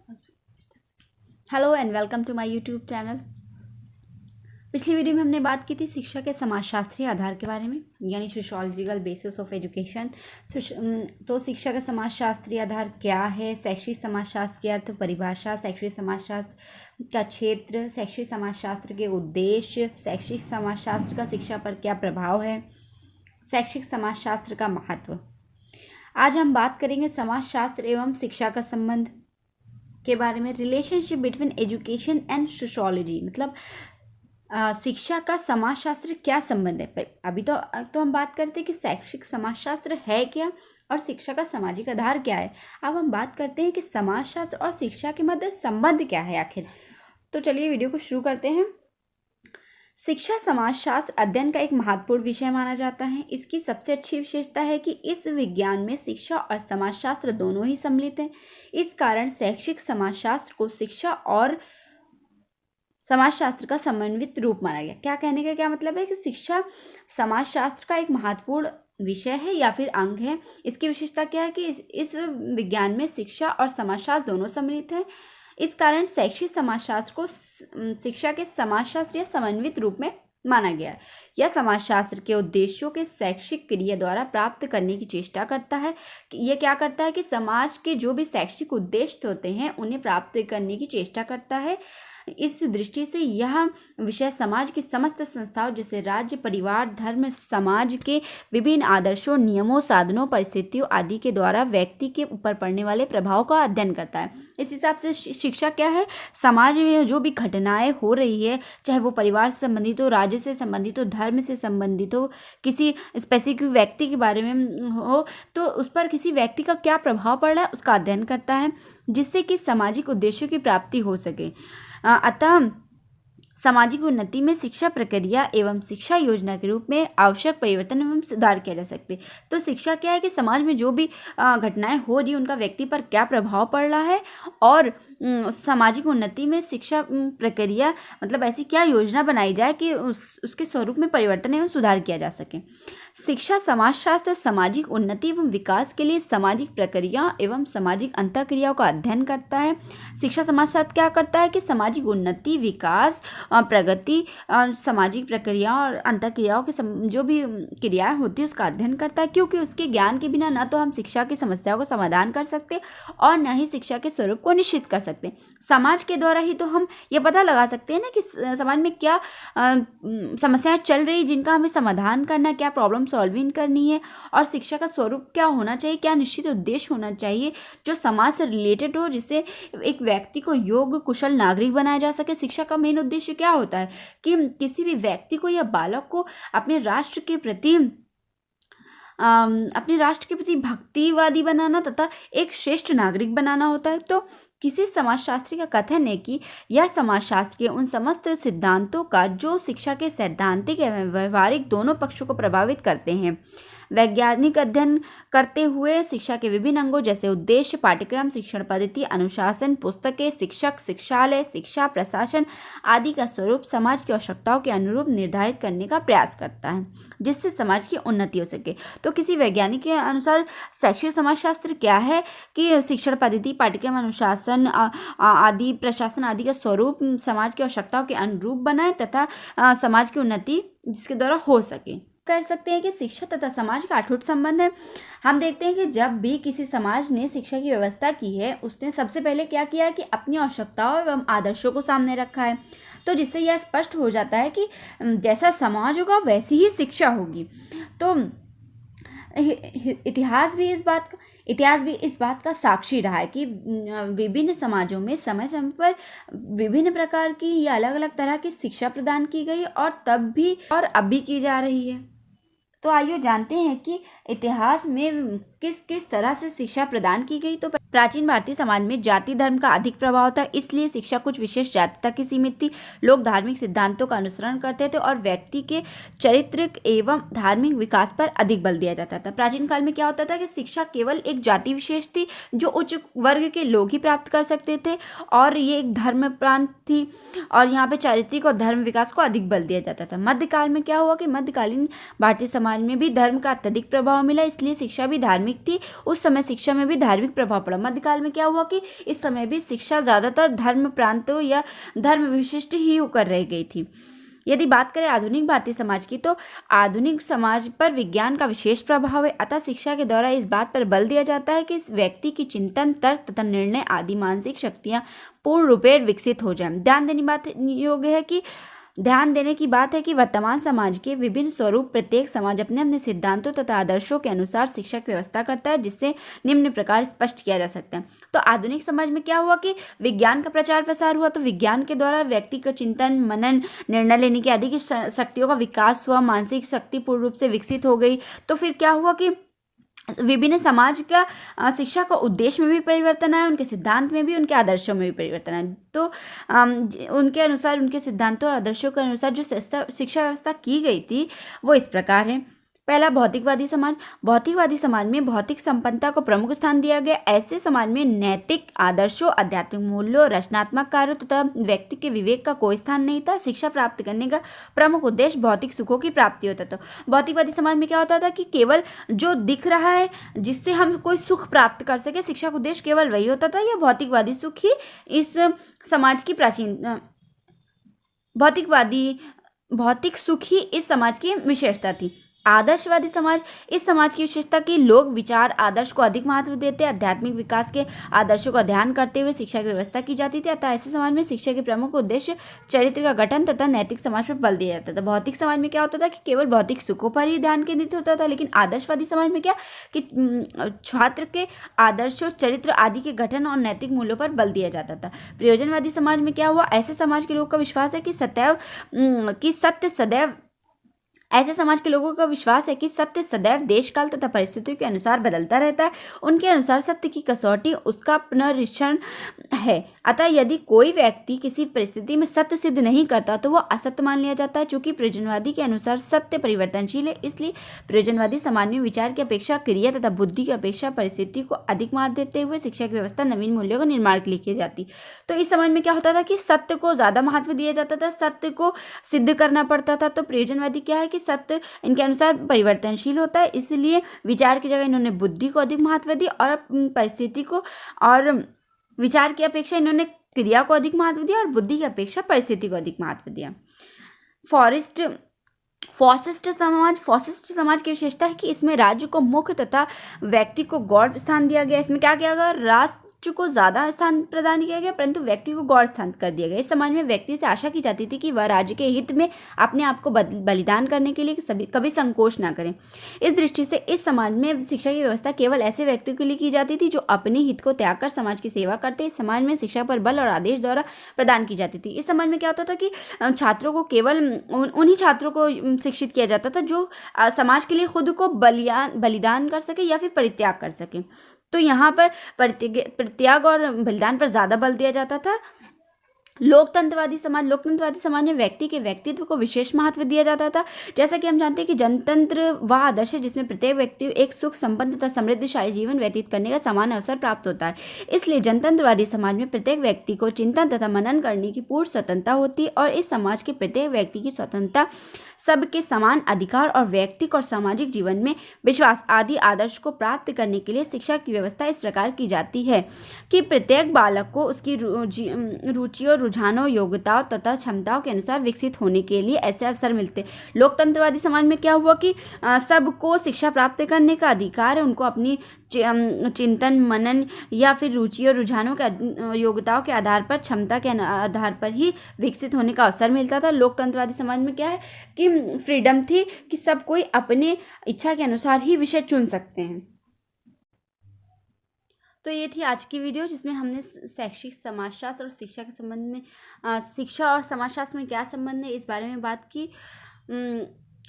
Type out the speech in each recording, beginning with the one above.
Hello and welcome to my YouTube channel. पिछली video में हमने बात की थी शिक्षा के समाजशास्त्रीय आधार के बारे में, यानी सोशियोलॉजिकल बेसिस ऑफ एजुकेशन। तो शिक्षा का समाजशास्त्रीय आधार क्या है, शैक्षिक समाजशास्त्र की अर्थ परिभाषा, शैक्षिक समाजशास्त्र का क्षेत्र, शैक्षिक समाजशास्त्र के उद्देश्य, शैक्षिक समाजशास्त्र का शिक्षा पर क्या प्रभाव है, शैक्षिक समाजशास्त्र का महत्व। आज हम बात करेंगे समाजशास्त्र एवं शिक्षा का संबंध के बारे में, relationship between education and sociology. मतलब शिक्षा का समाजशास्त्र क्या संबंध है। अभी तो हम बात करते हैं कि शैक्षिक समाजशास्त्र है क्या और शिक्षा का सामाजिक आधार क्या है। अब हम बात करते हैं कि समाजशास्त्र और शिक्षा के मध्य संबंध क्या है आखिर। तो चलिए वीडियो को शुरू करते हैं। शिक्षा समाजशास्त्र अध्ययन का एक महत्वपूर्ण विषय माना जाता है। इसकी सबसे अच्छी विशेषता है कि इस विज्ञान में शिक्षा और समाजशास्त्र दोनों ही सम्मिलित हैं। इस कारण शैक्षिक समाजशास्त्र को शिक्षा और समाजशास्त्र का समन्वित रूप माना गया। क्या कहने का क्या मतलब है कि शिक्षा समाजशास्त्र का एक महत्वपूर्ण विषय है या फिर अंग है। इसकी विशेषता क्या है कि इस विज्ञान में शिक्षा और समाजशास्त्र दोनों सम्मिलित हैं। इस कारण शैक्षिक समाजशास्त्र को शिक्षा के समाजशास्त्र या समन्वित रूप में माना गया है। यह समाजशास्त्र के उद्देश्यों के शैक्षिक क्रिया द्वारा प्राप्त करने की चेष्टा करता है। यह क्या करता है कि समाज के जो भी शैक्षिक उद्देश्य होते हैं उन्हें प्राप्त करने की चेष्टा करता है। इस दृष्टि से यह विषय समाज की समस्त संस्थाओं जैसे राज्य, परिवार, धर्म, समाज के विभिन्न आदर्शों, नियमों, साधनों, परिस्थितियों आदि के द्वारा व्यक्ति के ऊपर पड़ने वाले प्रभाव का अध्ययन करता है। इस हिसाब से शिक्षा क्या है, समाज में जो भी घटनाएं हो रही है, चाहे वो परिवार से संबंधित हो, राज्य से संबंधित हो, धर्म से संबंधित हो, किसी स्पेसिफिक व्यक्ति के बारे में हो, तो उस पर किसी व्यक्ति का क्या प्रभाव पड़ रहा है उसका अध्ययन करता है, जिससे कि सामाजिक उद्देश्यों की प्राप्ति हो सके। अतः सामाजिक उन्नति में शिक्षा प्रक्रिया एवं शिक्षा योजना के रूप में आवश्यक परिवर्तन एवं सुधार किया जा सकते। तो शिक्षा क्या है कि समाज में जो भी घटनाएं हो रही उनका व्यक्ति पर क्या प्रभाव पड़ रहा है और सामाजिक उन्नति में शिक्षा प्रक्रिया मतलब ऐसी क्या योजना बनाई जाए कि उसके स्वरूप में परिवर्तन एवं सुधार किया जा सके। शिक्षा समाजशास्त्र सामाजिक उन्नति एवं विकास के लिए सामाजिक प्रक्रिया एवं सामाजिक अंतःक्रियाओं का अध्ययन करता है। शिक्षा समाजशास्त्र क्या करता है कि सामाजिक उन्नति, विकास, प्रगति, सामाजिक प्रक्रिया और अंतःक्रियाओं के जो भी क्रियाएं होती है उसका अध्ययन करता है, क्योंकि उसके ज्ञान के बिना न तो हम शिक्षा की समस्याओं का समाधान कर सकते और न ही शिक्षा के स्वरूप को निश्चित कर सकते। समाज के द्वारा ही तो हम ये पता लगा सकते हैं ना कि समाज में क्या समस्याएं चल रही जिनका हमें समाधान करना, क्या प्रॉब्लम सॉल्विंग करनी है और शिक्षा का स्वरूप क्या होना चाहिए, क्या निश्चित उद्देश्य होना चाहिए जो समाज से रिलेटेड हो, जिससे एक व्यक्ति को योग्य कुशल नागरिक बनाया जा सके। शिक्षा का मेन उद्देश्य क्या होता है कि किसी भी व्यक्ति को या बालक को अपने राष्ट्र के प्रति भक्तिवादी बनाना तथा एक श्रेष्ठ नागरिक बनाना होता है। तो किसी समाजशास्त्री का कथन है कि यह समाजशास्त्र के उन समस्त सिद्धांतों का जो शिक्षा के सैद्धांतिक एवं व्यवहारिक दोनों पक्षों को प्रभावित करते हैं। वैज्ञानिक अध्ययन करते हुए शिक्षा के विभिन्न अंगों जैसे उद्देश्य, पाठ्यक्रम, शिक्षण पद्धति, अनुशासन, पुस्तकें, शिक्षक, शिक्षालय, शिक्षा प्रशासन आदि का स्वरूप समाज की आवश्यकताओं के अनुरूप निर्धारित करने का प्रयास करता है, जिससे समाज की उन्नति हो सके। तो किसी वैज्ञानिक के अनुसार शैक्षिक समाजशास्त्र क्या है कि शिक्षण पद्धति, पाठ्यक्रम, अनुशासन आदि, प्रशासन आदि का स्वरूप समाज की आवश्यकताओं के अनुरूप बनाए तथा समाज की उन्नति जिसके द्वारा हो सके। कर सकते हैं कि शिक्षा तथा समाज का अटूट संबंध है। हम देखते हैं कि जब भी किसी समाज ने शिक्षा की व्यवस्था की है उसने सबसे पहले क्या किया कि अपनी आवश्यकताओं एवं आदर्शों को सामने रखा है। तो जिससे यह स्पष्ट हो जाता है कि जैसा समाज होगा वैसी ही शिक्षा होगी। तो इतिहास भी इस बात का साक्षी रहा है कि विभिन्न समाजों में समय समय पर विभिन्न प्रकार की या अलग अलग तरह की शिक्षा प्रदान की गई और तब भी और अब भी की जा रही है। तो आइए जानते हैं कि इतिहास में किस किस तरह से शिक्षा प्रदान की गई। तो प्राचीन भारतीय समाज में जाति धर्म का अधिक प्रभाव था, इसलिए शिक्षा कुछ विशेष जाति तक ही सीमित थी। लोग धार्मिक सिद्धांतों का अनुसरण करते थे और व्यक्ति के चारित्रिक एवं धार्मिक विकास पर अधिक बल दिया जाता था। प्राचीन काल में क्या होता था कि शिक्षा केवल एक जाति विशेष थी जो उच्च वर्ग के लोग ही प्राप्त कर सकते थे और ये एक धर्म प्रांत थी और यहाँ पे चारित्रिक और धर्म विकास को अधिक बल दिया जाता था। मध्यकाल में क्या हुआ कि मध्यकालीन भारतीय समाज में भी धर्म का अत्यधिक प्रभाव मिला, इसलिए शिक्षा भी धार्मिक धार्मिक थी, उस समय शिक्षा में भी धार्मिक प्रभाव पड़ा। मध्यकाल में क्या हुआ कि इस समय भी शिक्षा ज़्यादातर धर्म प्रांतों या धर्म विशिष्ट ही होकर रह गई थी। यदि बात करें आधुनिक भारतीय समाज की, तो आधुनिक समाज पर विज्ञान का विशेष प्रभाव है। अतः शिक्षा के द्वारा इस बात पर बल दिया जाता है कि इस व्यक्ति की चिंतन, तर्क तथा निर्णय आदि मानसिक शक्तियाँ पूर्ण रूपेण विकसित हो जाएं। ध्यान देने की बात है कि वर्तमान समाज के विभिन्न स्वरूप, प्रत्येक समाज अपने अपने सिद्धांतों तथा आदर्शों के अनुसार शिक्षा की व्यवस्था करता है, जिससे निम्न प्रकार स्पष्ट किया जा सकता है। तो आधुनिक समाज में क्या हुआ कि विज्ञान का प्रचार प्रसार हुआ, तो विज्ञान के द्वारा व्यक्ति का चिंतन, मनन, निर्णय लेने की आदि की शक्तियों का विकास हुआ, मानसिक शक्ति पूर्ण रूप से विकसित हो गई। तो फिर क्या हुआ कि विभिन्न समाज का शिक्षा का उद्देश्य में भी परिवर्तन आया, उनके सिद्धांत में भी, उनके आदर्शों में भी परिवर्तन आया। तो उनके अनुसार, उनके सिद्धांतों और आदर्शों के अनुसार जो शिक्षा व्यवस्था की गई थी वो इस प्रकार है। पहला, भौतिकवादी समाज। भौतिकवादी समाज में भौतिक संपन्नता को प्रमुख स्थान दिया गया। ऐसे समाज में नैतिक आदर्शों, आध्यात्मिक मूल्यों, रचनात्मक कार्यों तथा व्यक्ति के विवेक का कोई स्थान नहीं था। शिक्षा प्राप्त करने का प्रमुख उद्देश्य भौतिक सुखों की प्राप्ति होता था। भौतिकवादी समाज में क्या होता था कि केवल जो दिख रहा है, जिससे हम कोई सुख प्राप्त कर सके, शिक्षा का उद्देश्य केवल वही होता था। यह भौतिकवादी सुख ही इस समाज की भौतिक सुख ही इस समाज की विशेषता थी। आदर्शवादी समाज। इस समाज की विशेषता की लोग विचार आदर्श को अधिक महत्व देते, आध्यात्मिक विकास के आदर्शों का ध्यान करते हुए शिक्षा की व्यवस्था की जाती थी। अतः ऐसे समाज में शिक्षा के प्रमुख उद्देश्य चरित्र का गठन तथा नैतिक समाज पर बल दिया जाता था। भौतिक समाज में क्या होता था कि केवल भौतिक सुखों पर ही ध्यान केंद्रित होता था, लेकिन आदर्शवादी समाज में क्या कि छात्र के आदर्शों, चरित्र आदि के गठन और नैतिक मूल्यों पर बल दिया जाता था। प्रयोजनवादी समाज में क्या हुआ, ऐसे समाज के लोगों का विश्वास है कि सत्य सदैव ऐसे समाज के लोगों का विश्वास है कि सत्य सदैव देशकाल तथा परिस्थितियों के अनुसार बदलता रहता है। उनके अनुसार सत्य की कसौटी उसका पुनरीक्षण है। अतः यदि कोई व्यक्ति किसी परिस्थिति में सत्य सिद्ध नहीं करता तो वह असत्य मान लिया जाता है। चूंकि प्रयोजनवादी के अनुसार सत्य परिवर्तनशील है, इसलिए प्रयोजनवादी समाज में विचार की अपेक्षा क्रिया तथा बुद्धि की अपेक्षा परिस्थिति को अधिक महत्व देते हुए शिक्षा की व्यवस्था नवीन मूल्यों का निर्माण के लिए की जाती। तो इस समाज में क्या होता था कि सत्य को ज़्यादा महत्व दिया जाता था, सत्य को सिद्ध करना पड़ता था। तो प्रयोजनवादी क्या है कि सत्य इनके अनुसार परिवर्तनशील होता है, इसलिए विचार की जगह इन्होंने बुद्धि को अधिक महत्व दी और परिस्थिति को, और विचार की अपेक्षा इन्होंने क्रिया को अधिक महत्व दिया और बुद्धि की अपेक्षा परिस्थिति को अधिक महत्व दिया। फॉसिस्ट समाज की विशेषता है कि इसमें राज्य को मुख्य तथा व्यक्ति को गौण स्थान दिया गया। इसमें क्या किया गया, राष्ट्र को ज्यादा स्थान प्रदान किया गया परंतु व्यक्ति को गौण स्थान कर दिया गया। इस समाज में व्यक्ति से आशा की जाती थी कि वह राज्य के हित में अपने आप को बलिदान करने के लिए कभी संकोच ना करें। इस दृष्टि से इस समाज में शिक्षा की व्यवस्था केवल ऐसे व्यक्तियों के लिए की जाती थी जो अपने हित को त्याग कर समाज की सेवा करते। इस समाज में शिक्षा पर बल और आदेश द्वारा प्रदान की जाती थी। इस समाज में क्या होता था कि छात्रों को केवल उन्हीं छात्रों को शिक्षित किया जाता था जो समाज के लिए खुद को बलिदान कर सके या फिर परित्याग कर सके। तो यहाँ पर परित्याग और बलिदान पर ज़्यादा बल दिया जाता था। लोकतंत्रवादी समाज में व्यक्ति के व्यक्तित्व को विशेष महत्व दिया जाता था। जैसा कि हम जानते हैं कि जनतंत्र वह आदर्श है जिसमें प्रत्येक व्यक्ति एक सुख संपन्न तथा समृद्धशाली जीवन व्यतीत करने का समान अवसर प्राप्त होता है। इसलिए जनतंत्रवादी समाज में प्रत्येक व्यक्ति को चिंतन तथा मनन करने की पूर्ण स्वतंत्रता होती है और इस समाज के प्रत्येक व्यक्ति की स्वतंत्रता, सबके समान अधिकार और व्यक्तिक और सामाजिक जीवन में विश्वास आदि आदर्श को प्राप्त करने के लिए शिक्षा की व्यवस्था इस प्रकार की जाती है कि प्रत्येक बालक को उसकी रुचियों, रुझानों, योग्यताओं तथा क्षमताओं के अनुसार विकसित होने के लिए ऐसे अवसर मिलते। लोकतंत्रवादी समाज में क्या हुआ कि सबको शिक्षा प्राप्त करने का अधिकार है, उनको अपनी चिंतन, मनन या फिर रुचियों, रुझानों के, योग्यताओं के आधार पर, क्षमता के आधार पर ही विकसित होने का अवसर मिलता था। लोकतंत्रवादी समाज में क्या है कि फ्रीडम थी कि सब कोई अपने इच्छा के अनुसार ही विषय चुन सकते हैं। तो ये थी आज की वीडियो जिसमें हमने शैक्षिक समाजशास्त्र और शिक्षा के संबंध में, शिक्षा और समाजशास्त्र में क्या संबंध है इस बारे में बात की।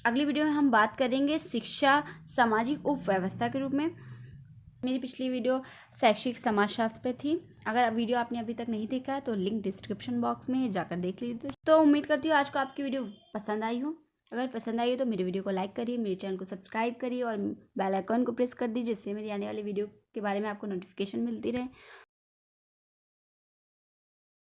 अगली वीडियो में हम बात करेंगे शिक्षा सामाजिक उपव्यवस्था के रूप में। मेरी पिछली वीडियो शैक्षिक समाजशास्त्र पे थी। अगर वीडियो आपने अभी तक नहीं देखा है तो लिंक डिस्क्रिप्शन बॉक्स में जाकर देख लीजिए। तो उम्मीद करती हूँ आज को आपकी वीडियो पसंद आई हो। अगर पसंद आई हो तो मेरे वीडियो को लाइक करिए, मेरे चैनल को सब्सक्राइब करिए और बेल आइकन को प्रेस कर दीजिए जिससे मेरी आने वाली वीडियो के बारे में आपको नोटिफिकेशन मिलती रहे।